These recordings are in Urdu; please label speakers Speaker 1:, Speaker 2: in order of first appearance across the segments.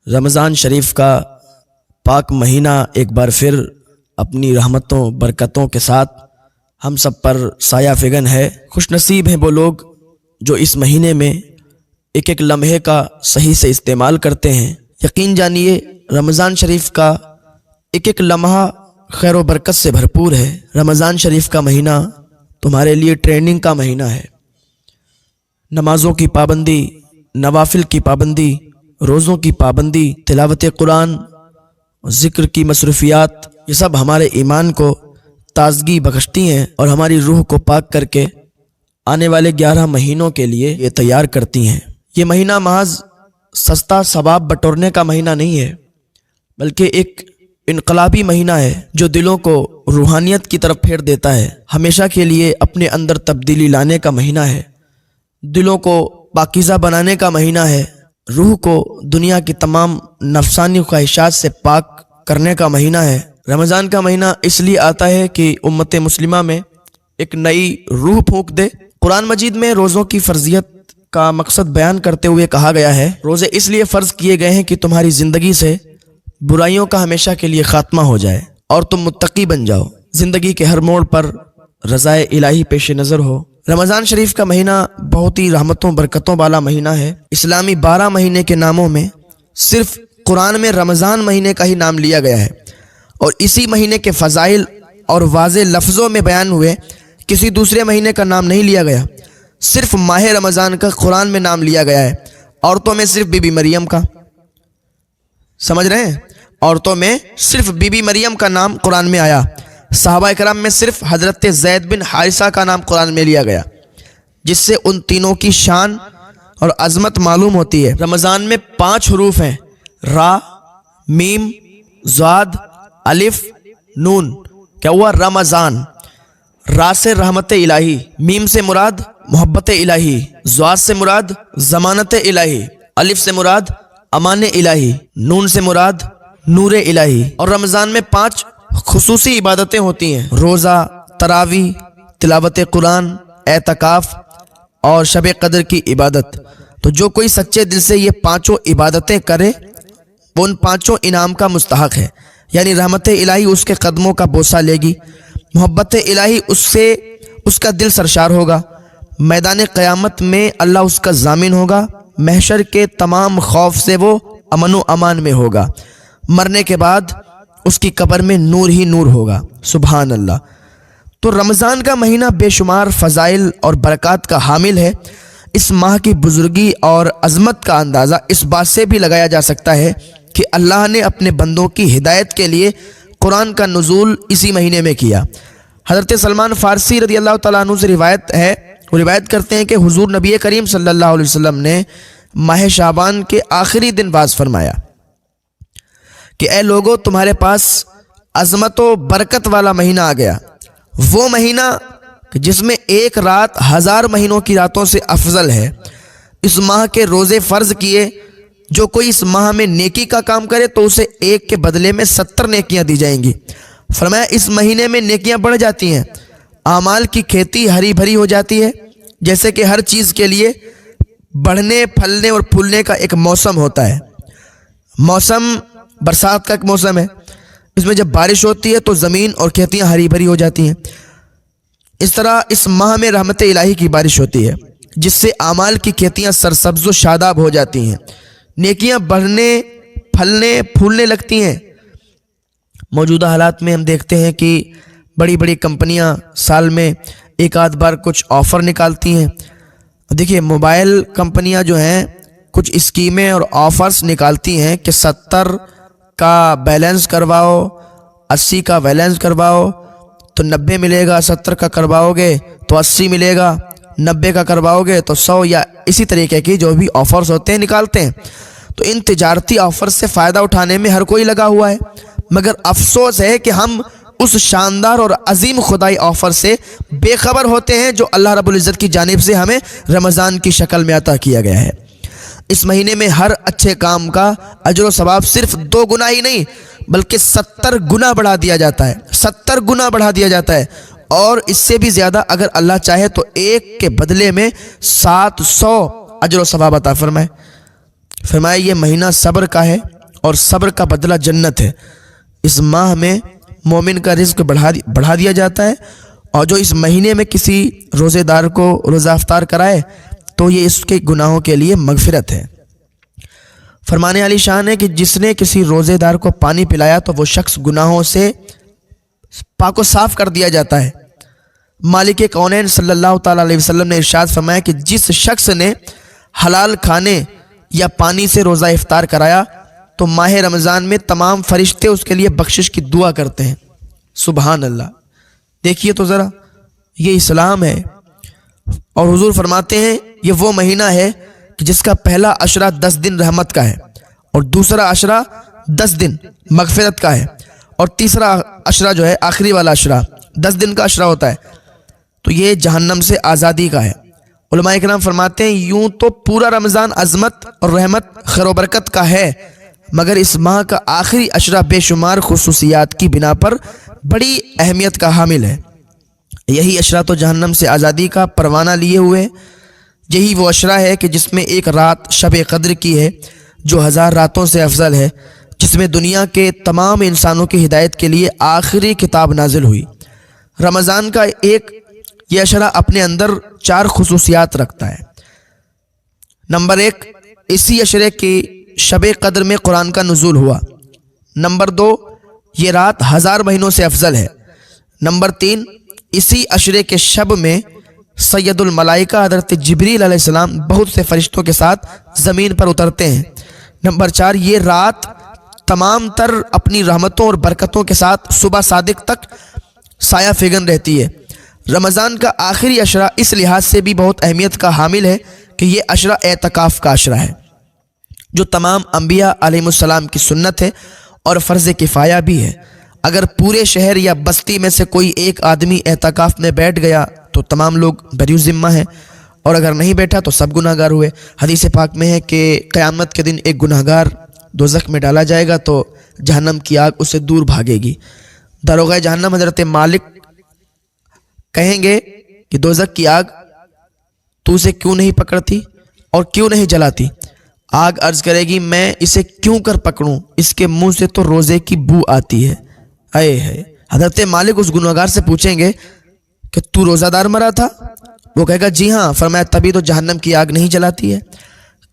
Speaker 1: رمضان شریف کا پاک مہینہ ایک بار پھر اپنی رحمتوں برکتوں کے ساتھ ہم سب پر سایہ فگن ہے۔ خوش نصیب ہیں وہ لوگ جو اس مہینے میں ایک ایک لمحے کا صحیح سے استعمال کرتے ہیں۔ یقین جانیے رمضان شریف کا ایک ایک لمحہ خیر و برکت سے بھرپور ہے۔ رمضان شریف کا مہینہ تمہارے لیے ٹریننگ کا مہینہ ہے۔ نمازوں کی پابندی، نوافل کی پابندی، روزوں کی پابندی، تلاوت قرآن، ذکر کی مصروفیات، یہ سب ہمارے ایمان کو تازگی بخشتی ہیں اور ہماری روح کو پاک کر کے آنے والے 11 مہینوں کے لیے یہ تیار کرتی ہیں۔ یہ مہینہ محض سستا ثواب بٹورنے کا مہینہ نہیں ہے، بلکہ ایک انقلابی مہینہ ہے جو دلوں کو روحانیت کی طرف پھیر دیتا ہے۔ ہمیشہ کے لیے اپنے اندر تبدیلی لانے کا مہینہ ہے، دلوں کو پاکیزہ بنانے کا مہینہ ہے، روح کو دنیا کی تمام نفسانی خواہشات سے پاک کرنے کا مہینہ ہے۔ رمضان کا مہینہ اس لیے آتا ہے کہ امت مسلمہ میں ایک نئی روح پھونک دے۔ قرآن مجید میں روزوں کی فرضیت کا مقصد بیان کرتے ہوئے کہا گیا ہے، روزے اس لیے فرض کیے گئے ہیں کہ تمہاری زندگی سے برائیوں کا ہمیشہ کے لیے خاتمہ ہو جائے اور تم متقی بن جاؤ، زندگی کے ہر موڑ پر رضائے الہی پیش نظر ہو۔ رمضان شریف کا مہینہ بہت ہی رحمتوں برکتوں والا مہینہ ہے۔ اسلامی 12 مہینے کے ناموں میں صرف قرآن میں رمضان مہینے کا ہی نام لیا گیا ہے، اور اسی مہینے کے فضائل اور واضح لفظوں میں بیان ہوئے، کسی دوسرے مہینے کا نام نہیں لیا گیا۔ صرف ماہ رمضان کا قرآن میں نام لیا گیا ہے۔ عورتوں میں صرف بی بی مریم کا، سمجھ رہے ہیں؟ عورتوں میں صرف بی بی مریم کا نام قرآن میں آیا۔ صحابہ کرام میں صرف حضرت زید بن حارثہ کا نام قرآن میں لیا گیا، جس سے ان تینوں کی شان اور عظمت معلوم ہوتی ہے۔ رمضان میں 5 حروف ہیں، را، میم، ضاد، الف، نون۔ کیا ہوا؟ رمضان۔ را سے رحمت الہی، میم سے مراد محبت الہی، ضاد سے مراد ضمانت الہی، الف سے مراد امان الہی، نون سے مراد نور الہی۔ اور رمضان میں 5 خصوصی عبادتیں ہوتی ہیں، روزہ، تراویح، تلاوت قرآن، اعتکاف اور شب قدر کی عبادت۔ تو جو کوئی سچے دل سے یہ 5 عبادتیں کرے وہ ان 5 انعام کا مستحق ہے، یعنی رحمت الہی اس کے قدموں کا بوسہ لے گی، محبت الہی اس سے اس کا دل سرشار ہوگا، میدان قیامت میں اللہ اس کا ضامن ہوگا، محشر کے تمام خوف سے وہ امن و امان میں ہوگا، مرنے کے بعد اس کی قبر میں نور ہی نور ہوگا۔ سبحان اللہ۔ تو رمضان کا مہینہ بے شمار فضائل اور برکات کا حامل ہے۔ اس ماہ کی بزرگی اور عظمت کا اندازہ اس بات سے بھی لگایا جا سکتا ہے کہ اللہ نے اپنے بندوں کی ہدایت کے لیے قرآن کا نزول اسی مہینے میں کیا۔ حضرت سلمان فارسی رضی اللہ تعالیٰ عنہ سے روایت ہے، وہ روایت کرتے ہیں کہ حضور نبی کریم صلی اللہ علیہ وسلم نے ماہ شعبان کے آخری دن واز فرمایا کہ اے لوگو، تمہارے پاس عظمت و برکت والا مہینہ آ گیا، وہ مہینہ جس میں ایک رات 1000 مہینوں کی راتوں سے افضل ہے۔ اس ماہ کے روزے فرض کیے، جو کوئی اس ماہ میں نیکی کا کام کرے تو اسے ایک کے بدلے میں 70 نیکیاں دی جائیں گی۔ فرمایا اس مہینے میں نیکیاں بڑھ جاتی ہیں، اعمال کی کھیتی ہری بھری ہو جاتی ہے، جیسے کہ ہر چیز کے لیے بڑھنے پھلنے اور پھولنے کا ایک موسم ہوتا ہے۔ موسم برسات کا ایک موسم ہے، اس میں جب بارش ہوتی ہے تو زمین اور کھیتیاں ہری بھری ہو جاتی ہیں۔ اس طرح اس ماہ میں رحمت الہی کی بارش ہوتی ہے، جس سے اعمال کی کھیتیاں سرسبز و شاداب ہو جاتی ہیں، نیکیاں بڑھنے پھلنے پھولنے لگتی ہیں۔ موجودہ حالات میں ہم دیکھتے ہیں کہ بڑی بڑی کمپنیاں سال میں ایک آدھ بار کچھ آفر نکالتی ہیں۔ دیکھیے موبائل کمپنیاں جو ہیں کچھ اسکیمیں اور آفرز نکالتی ہیں کہ 70 کا بیلنس کرواؤ، 80 کا بیلنس کرواؤ تو 90 ملے گا، 70 کا کرواؤ گے تو 80 ملے گا، 90 کا کرواؤ گے تو 100، یا اسی طریقے کی جو بھی آفرز ہوتے ہیں نکالتے ہیں۔ تو ان تجارتی آفرز سے فائدہ اٹھانے میں ہر کوئی لگا ہوا ہے، مگر افسوس ہے کہ ہم اس شاندار اور عظیم خدائی آفر سے بے خبر ہوتے ہیں جو اللہ رب العزت کی جانب سے ہمیں رمضان کی شکل میں عطا کیا گیا ہے۔ اس مہینے میں ہر اچھے کام کا اجر و ثواب صرف 2 گنا ہی نہیں بلکہ 70 گنا بڑھا دیا جاتا ہے، 70 گنا بڑھا دیا جاتا ہے، اور اس سے بھی زیادہ اگر اللہ چاہے تو ایک کے بدلے میں 700 اجر و ثواب عطا فرمائے۔ فرمایا یہ مہینہ صبر کا ہے، اور صبر کا بدلہ جنت ہے۔ اس ماہ میں مومن کا رزق بڑھا دیا جاتا ہے، اور جو اس مہینے میں کسی روزے دار کو روزہ افطار کرائے تو یہ اس کے گناہوں کے لیے مغفرت ہے۔ فرمانے علی شان ہے کہ جس نے کسی روزے دار کو پانی پلایا تو وہ شخص گناہوں سے پاک و صاف کر دیا جاتا ہے۔ مالک کونین صلی اللہ تعالیٰ علیہ وسلم نے ارشاد فرمایا کہ جس شخص نے حلال کھانے یا پانی سے روزہ افطار کرایا تو ماہ رمضان میں تمام فرشتے اس کے لیے بخشش کی دعا کرتے ہیں۔ سبحان اللہ، دیکھیے تو ذرا، یہ اسلام ہے۔ اور حضور فرماتے ہیں یہ وہ مہینہ ہے کہ جس کا پہلا عشرہ 10 دن رحمت کا ہے، اور دوسرا عشرہ 10 دن مغفرت کا ہے، اور تیسرا عشرہ جو ہے آخری والا عشرہ 10 دن کا عشرہ ہوتا ہے تو یہ جہنم سے آزادی کا ہے۔ علماء کرام فرماتے ہیں یوں تو پورا رمضان عظمت اور رحمت خیر و برکت کا ہے، مگر اس ماہ کا آخری عشرہ بے شمار خصوصیات کی بنا پر بڑی اہمیت کا حامل ہے۔ یہی عشرہ تو جہنم سے آزادی کا پروانہ لیے ہوئے، یہی وہ عشرہ ہے کہ جس میں ایک رات شب قدر کی ہے جو 1000 راتوں سے افضل ہے، جس میں دنیا کے تمام انسانوں کی ہدایت کے لیے آخری کتاب نازل ہوئی۔ رمضان کا یہ عشرہ اپنے اندر 4 خصوصیات رکھتا ہے۔ نمبر 1، اسی عشرے کی شب قدر میں قرآن کا نزول ہوا۔ نمبر 2، یہ رات 1000 مہینوں سے افضل ہے۔ نمبر 3، اسی عشرے کے شب میں سید الملائکہ حضرت جبریل علیہ السلام بہت سے فرشتوں کے ساتھ زمین پر اترتے ہیں۔ نمبر 4، یہ رات تمام تر اپنی رحمتوں اور برکتوں کے ساتھ صبح صادق تک سایہ فگن رہتی ہے۔ رمضان کا آخری عشرہ اس لحاظ سے بھی بہت اہمیت کا حامل ہے کہ یہ عشرہ اعتکاف کا عشرہ ہے، جو تمام انبیاء علیہ السلام کی سنت ہے اور فرض کفایہ بھی ہے۔ اگر پورے شہر یا بستی میں سے کوئی ایک آدمی اعتکاف میں بیٹھ گیا تو تمام لوگ بری ذمہ ہیں، اور اگر نہیں بیٹھا تو سب گناہ گار ہوئے۔ حدیث پاک میں ہے کہ قیامت کے دن ایک گناہ گار دوزخ میں ڈالا جائے گا تو جہنم کی آگ اسے دور بھاگے گی۔ داروغہ جہنم حضرت مالک کہیں گے کہ دوزخ کی آگ تو اسے کیوں نہیں پکڑتی اور کیوں نہیں جلاتی؟ آگ عرض کرے گی میں اسے کیوں کر پکڑوں، اس کے منہ سے تو روزے کی بو آتی ہے۔ اے ہے حضرت مالک اس گنہگار سے پوچھیں گے کہ تو روزہ دار مرا تھا؟ وہ کہے گا جی ہاں۔ فرمایا تبھی تو جہنم کی آگ نہیں جلاتی ہے۔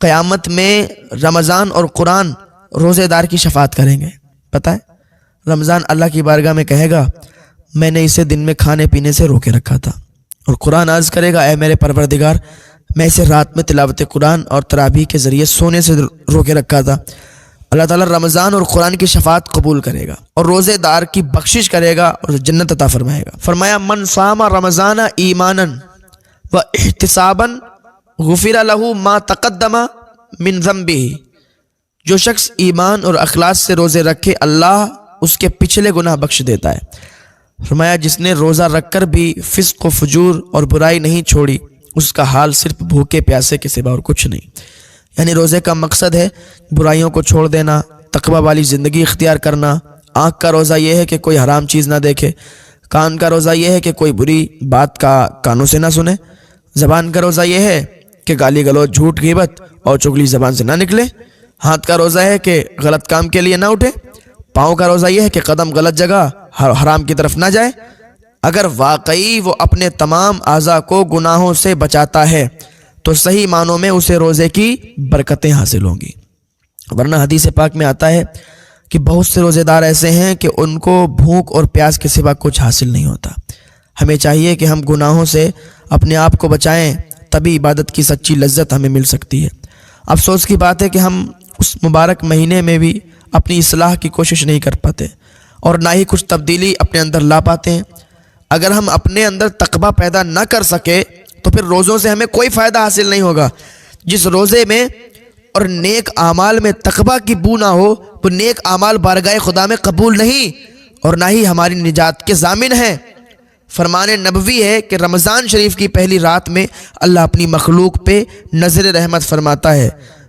Speaker 1: قیامت میں رمضان اور قرآن روزے دار کی شفاعت کریں گے۔ پتہ ہے رمضان اللہ کی بارگاہ میں کہے گا میں نے اسے دن میں کھانے پینے سے روکے رکھا تھا، اور قرآن عرض کرے گا اے میرے پروردگار میں اسے رات میں تلاوت قرآن اور تراویح کے ذریعے سونے سے روکے رکھا تھا۔ اللہ تعالیٰ رمضان اور قرآن کی شفاعت قبول کرے گا اور روزے دار کی بخشش کرے گا اور جنت عطا فرمائے گا۔ فرمایا من صام رمضان ایمانا و احتسابا غفر له ما تقدم من ذنبہ، جو شخص ایمان اور اخلاص سے روزے رکھے اللہ اس کے پچھلے گناہ بخش دیتا ہے۔ فرمایا جس نے روزہ رکھ کر بھی فسق و فجور اور برائی نہیں چھوڑی اس کا حال صرف بھوکے پیاسے کے سوا اور کچھ نہیں۔ یعنی روزے کا مقصد ہے برائیوں کو چھوڑ دینا، تقوی والی زندگی اختیار کرنا۔ آنکھ کا روزہ یہ ہے کہ کوئی حرام چیز نہ دیکھے، کان کا روزہ یہ ہے کہ کوئی بری بات کا کانوں سے نہ سنے، زبان کا روزہ یہ ہے کہ گالی گلوچ جھوٹ غیبت اور چغلی زبان سے نہ نکلے، ہاتھ کا روزہ ہے کہ غلط کام کے لیے نہ اٹھے، پاؤں کا روزہ یہ ہے کہ قدم غلط جگہ حرام کی طرف نہ جائے۔ اگر واقعی وہ اپنے تمام اعضاء کو گناہوں سے بچاتا ہے تو صحیح معنوں میں اسے روزے کی برکتیں حاصل ہوں گی۔ ورنہ حدیث پاک میں آتا ہے کہ بہت سے روزے دار ایسے ہیں کہ ان کو بھوک اور پیاس کے سوا کچھ حاصل نہیں ہوتا۔ ہمیں چاہیے کہ ہم گناہوں سے اپنے آپ کو بچائیں، تبھی عبادت کی سچی لذت ہمیں مل سکتی ہے۔ افسوس کی بات ہے کہ ہم اس مبارک مہینے میں بھی اپنی اصلاح کی کوشش نہیں کر پاتے اور نہ ہی کچھ تبدیلی اپنے اندر لا پاتے ہیں۔ اگر ہم اپنے اندر تقویٰ پیدا نہ کر سکے تو پھر روزوں سے ہمیں کوئی فائدہ حاصل نہیں ہوگا۔ جس روزے میں اور نیک اعمال میں تقویٰ کی بو نہ ہو وہ نیک اعمال بارگاہ خدا میں قبول نہیں اور نہ ہی ہماری نجات کے ضامن ہیں۔ فرمان نبوی ہے کہ رمضان شریف کی پہلی رات میں اللہ اپنی مخلوق پہ نظر رحمت فرماتا ہے۔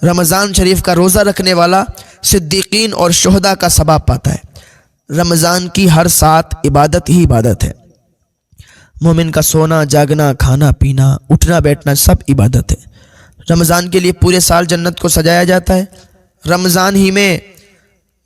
Speaker 1: رمضان شریف کا روزہ رکھنے والا صدیقین اور شہداء کا ثواب پاتا ہے۔ رمضان کی ہر سات عبادت ہی عبادت ہے۔ مومن کا سونا جاگنا کھانا پینا اٹھنا بیٹھنا سب عبادت ہے۔ رمضان کے لیے پورے سال جنت کو سجایا جاتا ہے۔ رمضان ہی میں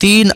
Speaker 1: 3